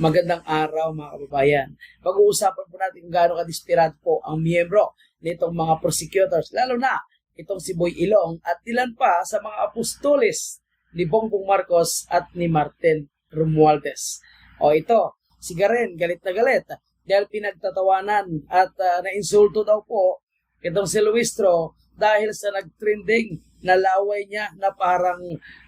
Magandang araw mga kababayan. Pag-uusapan po natin kung gaano kadesperado po ang miyembro nitong mga prosecutors, lalo na itong si Boy Ilong at ilan pa sa mga apostoles ni Bongbong Marcos at ni Martin Romualdez. O ito, si Garen, galit na galit dahil pinagtatawanan at nainsulto daw po itong si Luistro dahil sa nagtrending na laway niya na parang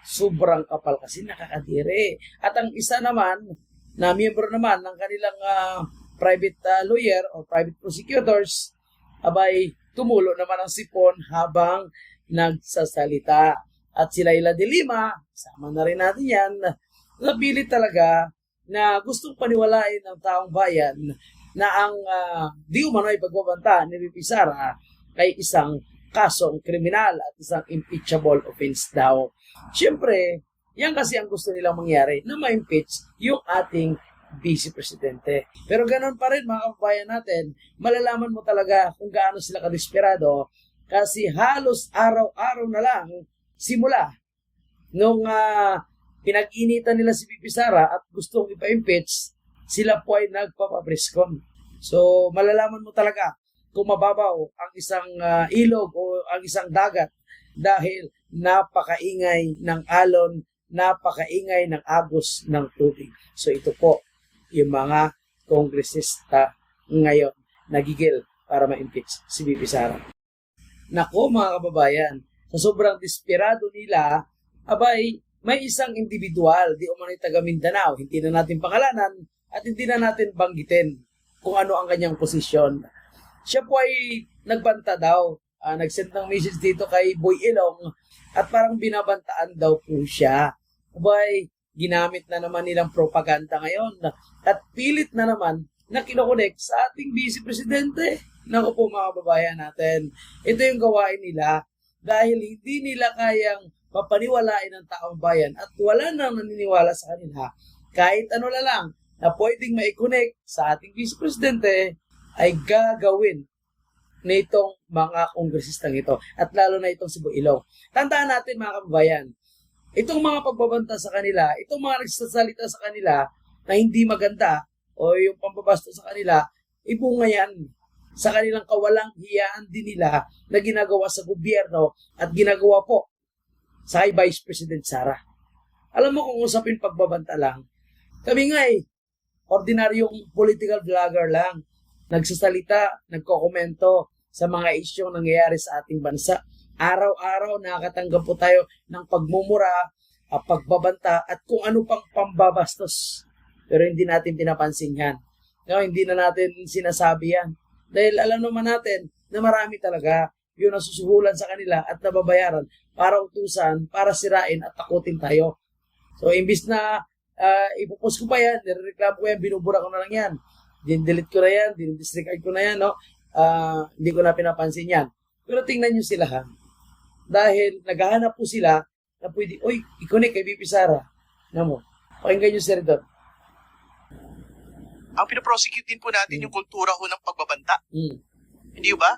sobrang kapal kasi nakakadiri. At ang isa naman, na miyembro naman ng kanilang private lawyer o private prosecutors, abay tumulo naman ang sipon habang nagsasalita. At si Laila de Lima, sama na rin natin yan, napilit talaga na gustong paniwalain ng taong bayan na ang di umano'y pagbabanta ni VP Sara ay isang kasong kriminal at isang impeachable offense daw. Siyempre, yan kasi ang gusto nilang mangyari, na ma-impeach yung ating Vice Presidente. Pero ganoon pa rin mga kababayan natin, malalaman mo talaga kung gaano sila kadesperado kasi halos araw-araw na lang simula nung pinag-initan nila si VP Sara at gustong ipa-impeach, sila po ay nagpapabriskon. So malalaman mo talaga kung mababaw ang isang ilog o ang isang dagat dahil napakaingay ng alon, napakaingay ng agos ng tubig. So ito po yung mga kongresista ngayon nagigil para ma-impeach si VP Sara. Nako mga kababayan, sa sobrang desperado nila, abay may isang individual, di umano'y taga Mindanao, hindi na natin pangalanan at hindi na natin banggitin kung ano ang kanyang posisyon. Siya po ay nagbanta daw, nag-send ng message dito kay Boy Ilong at parang binabantaan daw po siya. Abay, ginamit na naman nilang propaganda ngayon at pilit na naman na kinokonek sa ating Vice Presidente. Naku po mga kababayan natin, ito yung gawain nila dahil hindi nila kayang papaniwalain ng taong bayan at wala nang naniniwala sa kanila kahit ano na lang na pwedeng ma-connect sa ating Vice Presidente ay gagawin nitong mga kongresistang ito at lalo na itong si Boy Ilong. Tandaan natin mga kababayan, itong mga pagbabanta sa kanila, itong mga nagsasalita sa kanila na hindi maganda o yung pambabasto sa kanila, ibunga yan sa kanilang kawalang hiyaan din nila na ginagawa sa gobyerno at ginagawa po sa kay Vice President Sara. Alam mo kung usapin pagbabanta lang, kami nga ordinaryong political vlogger lang, nagsasalita, nagkokomento sa mga isyong nangyayari sa ating bansa. Araw-araw nakakatanggap po tayo ng pagmumura, pagbabanta at kung ano pang pambabastos. Pero hindi natin pinapansin yan. No, hindi na natin sinasabi yan. Dahil alam naman natin na marami talaga yung nasusuhulan sa kanila at nababayaran para utusan, para sirain at takutin tayo. So, imbis na ipopost ko pa yan, nireklamo ko yan, binubura ko na lang yan. Din-delete ko na yan, din-disregard ko na yan, no? Hindi ko na pinapansin yan. Pero tingnan nyo sila ha. Dahil naghahanap po sila na pwede, oy, i-connect kay VP Sara. Namo, pakinggan nyo sir doon. Ang pinaprosecute din po natin yung kultura ho ng pagbabanta. Hindi ba?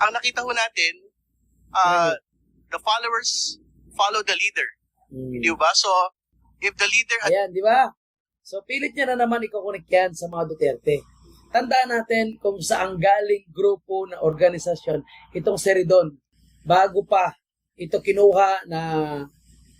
Ang nakita ho natin, the followers follow the leader. Hindi ba? So, if the leader... Ayan, di ba? So, pilit niya na naman ikukunik yan sa mga Duterte. Tandaan natin kung saan galing grupo na organisasyon itong Seridon. Bago pa ito kinuha na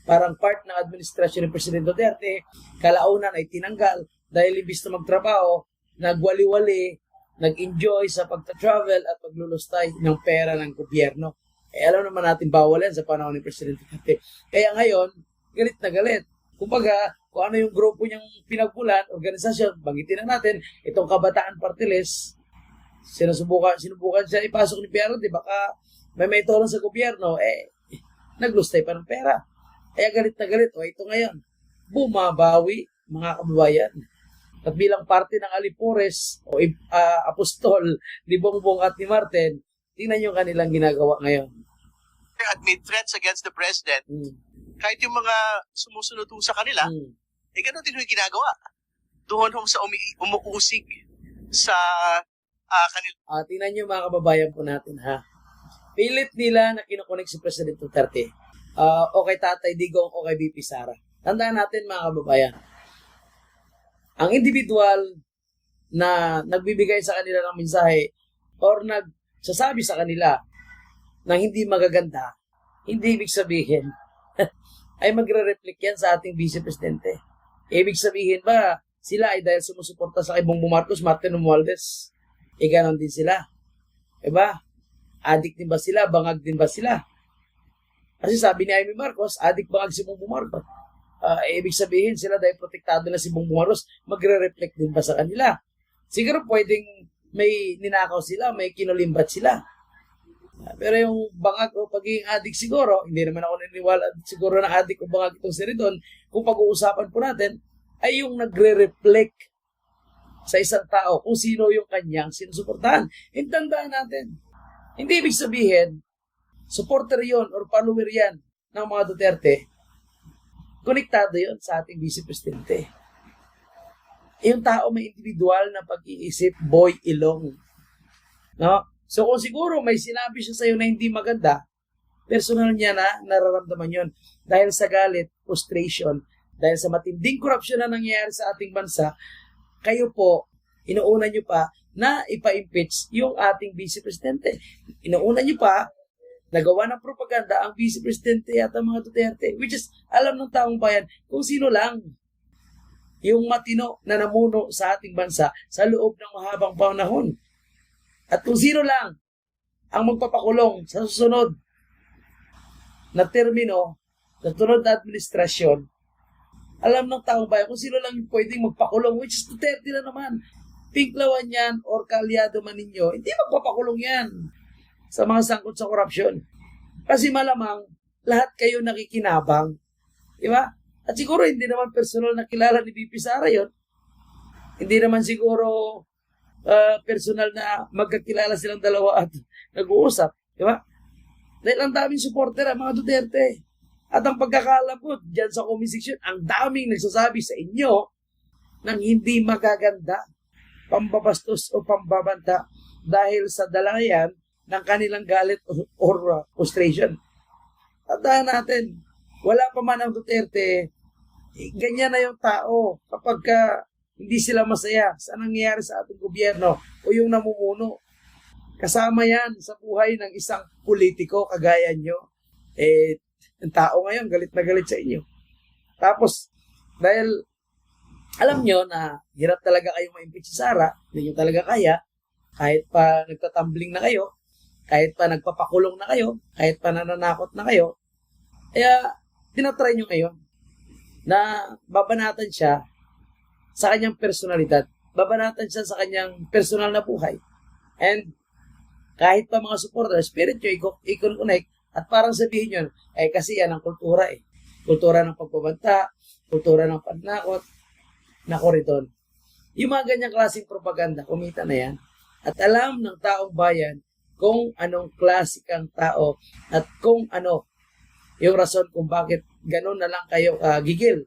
parang part ng administrasyon ng President Duterte, kalaunan ay tinanggal dahil imbis na magtrabaho, nagwali-wali, nag-enjoy sa pagta-travel at paglulustay ng pera ng gobyerno. Alam naman natin bawal yan sa panahon ni President Duterte. Kaya ngayon, galit na galit. Kumbaga, kung ano yung grupo niyang pinagpulan, organisasyon, banggitin na natin, itong Kabataan Party List, sinubukan siya ipasok ni PRD, baka may tulong sa gobyerno, naglustay pa ng pera. Kaya galit na galit. O ito ngayon, bumabawi, mga kababayan. At bilang parte ng Alipores o apostol ni Bongbong at ni Martin, tingnan yung kanilang ginagawa ngayon. Had made threats against the president, kahit yung mga sumusunod sa kanila, gano'n din yung ginagawa. Doon sa umuusig sa kanila. Tingnan nyo mga kababayan po natin ha. Pilit nila na kinukunik si President Duterte o kay Tatay Digong o kay VP Sara. Tandaan natin mga kababayan, Ang individual na nagbibigay sa kanila ng mensahe or nagsasabi sa kanila na hindi magaganda, hindi ibig sabihin ay magre-reflect yan sa ating Vice Presidente. Ibig sabihin ba, sila ay dahil sumusuporta sa kay Bongbong Marcos, Martin Romualdez, ganon din sila. Diba? Adik din ba sila? Bangag din ba sila? Kasi sabi ni Amy Marcos, adik bangag si Bongbong Marcos. Ibig sabihin sila dahil protektado na si Bongbong Marcos, magre-reflect din ba sa kanila? Siguro pwedeng may ninakaw sila, may kinulimbat sila. Pero yung bangag o pagiging adik siguro, hindi naman ako naniniwala siguro na adik o bangag itong si Ridon, kung pag-uusapan po natin, ay yung nagre-reflect sa isang tao kung sino yung kanyang sinusuportahan. Tandaan natin, hindi ibig sabihin, supporter yon or follower yan ng mga Duterte, konektado yon sa ating Vice Presidente. Yung tao may individual na pag-iisip, Boy Ilong. No? So kung siguro may sinabi siya sa iyo na hindi maganda, personal niya na nararamdaman yon dahil sa galit, frustration, dahil sa matinding korupsyon na nangyayari sa ating bansa, kayo po, inuuna nyo pa na ipa-impeach yung ating Vice Presidente. Inuuna nyo pa, nagawa ng propaganda ang Vice Presidente at ang mga Duterte, which is alam ng taong bayan kung sino lang yung matino na namuno sa ating bansa sa loob ng mahabang panahon. At kung sino lang ang magpapakulong sa susunod na termino, sa sunod na administrasyon, alam ng taong bayan kung sino lang yung pwedeng magpakulong, which is Duterte na naman. Pinklawan yan or kalyado man ninyo, hindi magpapakulong yan sa mga sangkot sa korupsyon. Kasi malamang lahat kayo nakikinabang. Di ba? At siguro hindi naman personal na kilala ni VP Sara yun. Hindi naman siguro personal na magkakilala silang dalawa at nag-uusap. Di ba? Dahil ang daming supporter ang mga Duterte. At ang pagkakaalam ko dyan sa comment section, ang daming nagsasabi sa inyo ng hindi magaganda, pambabastos o pambabanta dahil sa dalayan ng kanilang galit or frustration. Tandaan natin, wala pa man ang Duterte, ganyan na yung tao kapag hindi sila masaya sa nangyayari sa ating gobyerno o yung namumuno. Kasama yan sa buhay ng isang politiko kagaya nyo. Ang tao ngayon galit na galit sa inyo. Tapos, dahil alam nyo na hirap talaga kayong ma-impeach si Sara, hindi nyo talaga kaya, kahit pa nagtatambling na kayo, kahit pa nagpapakulong na kayo, kahit pa nananakot na kayo, kaya tinatry nyo ngayon na babanatan siya sa kanyang personalidad, babanatan siya sa kanyang personal na buhay. And kahit pa mga supporter, spirit nyo i-connect at parang sabihin nyo, kasi yan ang kultura eh. Kultura ng pagbabanta, kultura ng pagnakot, na koriton. Yung mga ganyang klaseng propaganda, kumita na yan. At alam ng taong bayan kung anong klase kang tao at kung ano yung rason kung bakit ganun na lang kayo gigil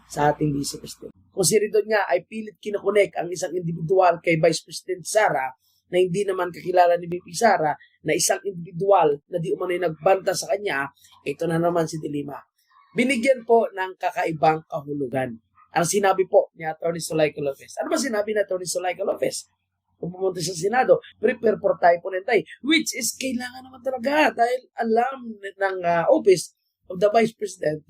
sa ating Vice President. Kung si Ridon nga ay pilit kinokonek ang isang individual kay Vice President Sara na hindi naman kakilala ni VP Sara na isang individual na di umano'y nagbanta sa kanya, ito na naman si Dilima. Binigyan po ng kakaibang kahulugan. Ang sinabi po ni Atty. Sulaico Lopez. Ano ba sinabi ni Atty. Sulaico Lopez? Kung pumunta sa Senado, prepare for typhoon and tie, which is kailangan naman talaga dahil alam ng office of the Vice President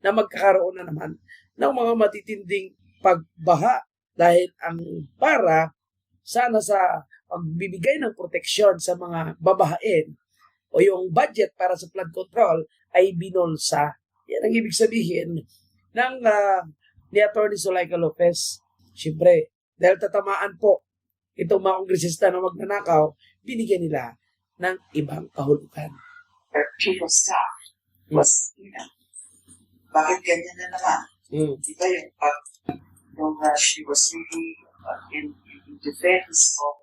na magkakaroon na naman ng mga matitinding pagbaha dahil ang para sana sa pagbibigay ng proteksyon sa mga babahain o yung budget para sa flood control ay binolsa. Yan ang ibig sabihin ng ni Atty. Sulaico Lopez. Siyempre, dahil tatamaan po itong mga kongresista na magnanakaw, binigyan nila ng ibang kahulugan. Chief of Staff was, bakit ganyan na naman? Diba yung she was really in defense of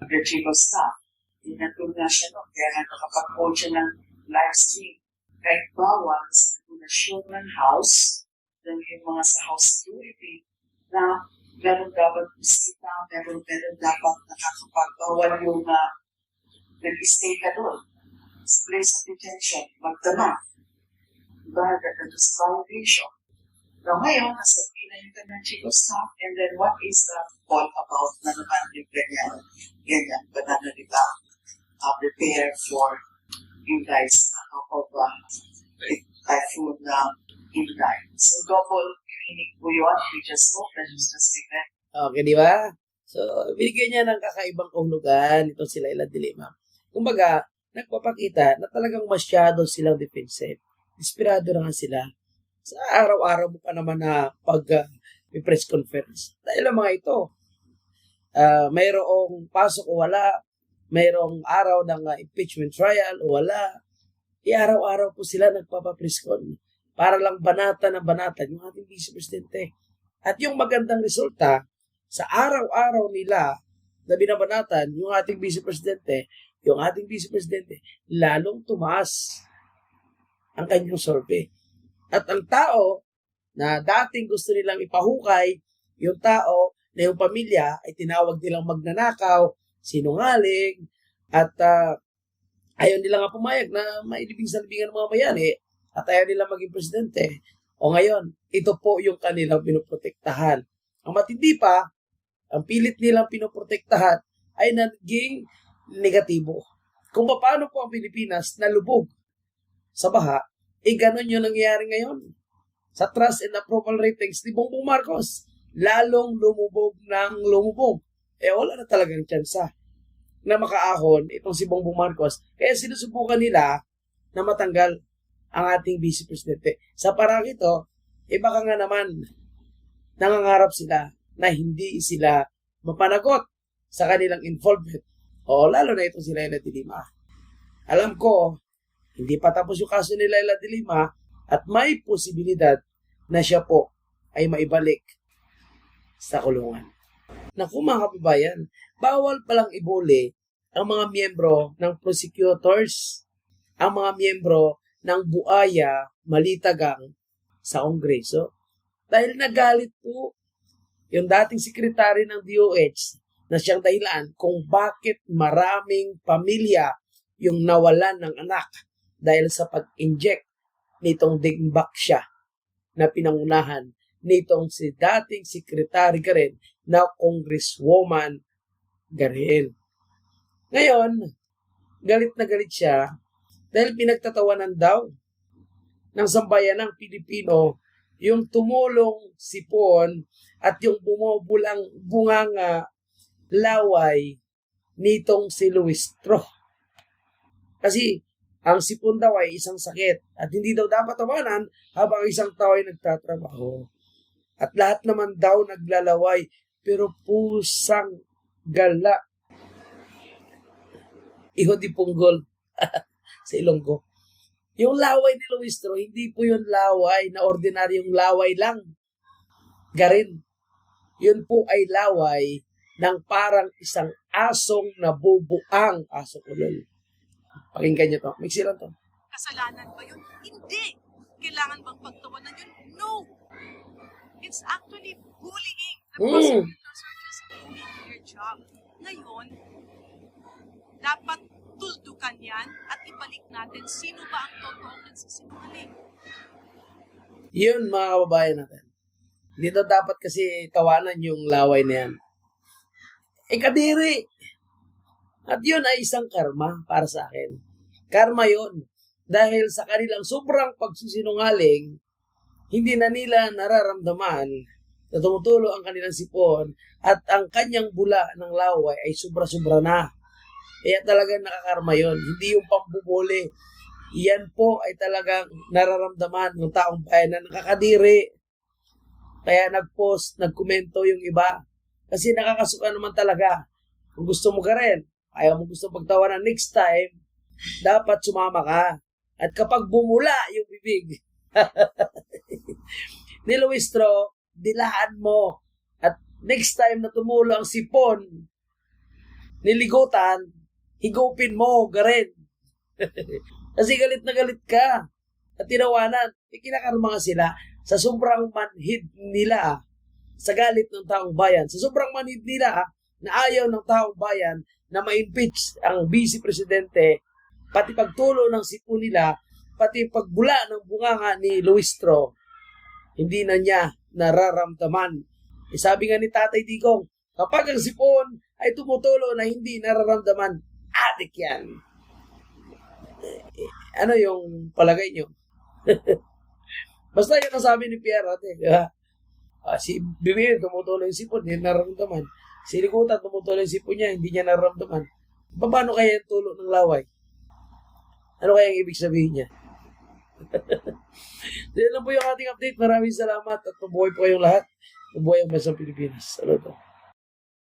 the Chief of Staff. Tinatong na siya, kaya nakakapag-hold siya ng live stream. Kahit bawal sa regulasyon ng House, ng yung mga sa House security, na meron dapat bisita, meron dapat nakakapagbawal yung nag-stay ka doon sa place of detention, magdama. Diba, that is a violation. Now ngayon, nasabi na yung kanyang chief of staff, and then what is the all about na naman yung ganyan, banana nila prepare for you guys of typhoon Inday. So double cleaning po yun, we just hope that it's just different. Okay, di ba? So, binigyan niya ng kakaibang kahulugan itong sila Ila de Lima. Kumbaga, nagpapakita na talagang masyado silang defensive. Desperado na nga sila. Sa araw-araw mo pa naman na press conference. Dahil ang mga ito, mayroong pasok o wala, mayroong araw ng impeachment trial o wala, araw-araw po sila nagpapapress con para lang banatan yung ating Vice Presidente. At yung magandang resulta, sa araw-araw nila na binabanatan yung ating Vice Presidente, lalong tumaas ang kanyang survey. At ang tao na dating gusto nilang ipahukay, yung tao na yung pamilya ay tinawag nilang magnanakaw, sinungaling, at ayaw nila nga pumayag na mailibing sa libingan ng mga bayani at ayaw nilang maging presidente. O ngayon, ito po yung kanilang pinoprotektahan. Ang matindi pa, ang pilit nilang pinoprotektahan ay naging negatibo. Kung paano po ang Pilipinas nalubog sa baha, ganun yung nangyayari ngayon. Sa trust and approval ratings ni Bongbong Marcos, lalong lumubog. Wala na talagang tsansa na makaahon itong si Bongbong Marcos. Kaya sinusubukan nila na matanggal ang ating Vice Presidente. Sa parang ito, baka nga naman nangangarap sila na hindi sila mapanagot sa kanilang involvement. Lalo na itong sila Ila de Lima. Alam ko, hindi pa tapos yung kaso nila Ila de Lima at may posibilidad na siya po ay maibalik sa kulungan. Naku mga kababayan, bawal palang ibuli ang mga miyembro ng prosecutors, ang mga miyembro ng buaya, malitagang sa Kongreso. Dahil nagalit po yung dating sekretary ng DOH na siyang dahilan kung bakit maraming pamilya yung nawalan ng anak dahil sa pag-inject nitong Dingbaksya na pinangunahan nitong si dating sekretary ka rin na Congresswoman Garin. Ngayon, galit na galit siya dahil pinagtatawanan daw ng sambayanang Pilipino yung tumulong sipon at yung bumubulang bunganga laway nitong si Luistro. Kasi ang sipon daw ay isang sakit at hindi daw dapat tawanan habang isang tao ay nagtatrabaho. At lahat naman daw naglalaway pero pusang gala. Iho di punggol sa Ilonggo. Yung laway ni Luistro, hindi po yung laway na ordinaryong laway lang. Garin. Yun po ay laway ng parang isang asong nabubuang asong ulol. Pakinggan nyo to. Mixi lang to. Kasalanan ba yun? Hindi. Kailangan bang pagtawanan yun? No. It's actually bullying. The prosecutors are just doing their job. Ngayon, dapat tuldukan yan at ibalik natin sino ba ang totoong nagsisinungaling. Yun mga kababayan natin. Dito dapat kasi tawanan yung laway na yan. Kadiri. At yun ay isang karma para sa akin. Karma yun. Dahil sa kanilang sobrang pagsisinungaling, hindi na nila nararamdaman na tumutulo ang kanilang sipon at ang kanyang bula ng laway ay sobra-sobra na. Kaya talagang nakakarma yun. Hindi yung pambubuli. Yan po ay talagang nararamdaman ng taong bayan na nakakadiri. Kaya nag-post, nag-komento yung iba. Kasi nakakasuka naman talaga. Kung gusto mo ka rin, ayaw mo gusto pagtawanan next time, dapat sumama ka. At kapag bumula yung bibig ni Luistro, dilaan mo. At next time na tumulo ang sipon, niligutan, higupin mo, garin. Kasi galit na galit ka. At tinawanan, kinakarma nga sila sa sobrang manhid nila sa galit ng taong bayan. Sa sobrang manhid nila na ayaw ng taong bayan na ma-impeach ang Vice Presidente, pati pagtulo ng sipon nila, pati pagbula ng bunganga ni Luistro, hindi na niya nararamdaman. Sabi nga ni Tatay Digong, kapag ang sipon ay tumutulo na hindi nararamdaman, adik yan. Ano yung palagay nyo? Basta yun ang sabi ni Pierre, di ba? Si Bibin, tumutulo yung sipon, hindi nararamdaman. Si Likutan, tumutulo yung sipon niya, hindi niya nararamdaman. Paano kaya yung tulo ng laway? Ano kaya ang ibig sabihin niya? Yan lang po yung ating update. Maraming salamat at mabuhay po kayong lahat. Mabuhay ang Bansang Pilipinas. Saludo.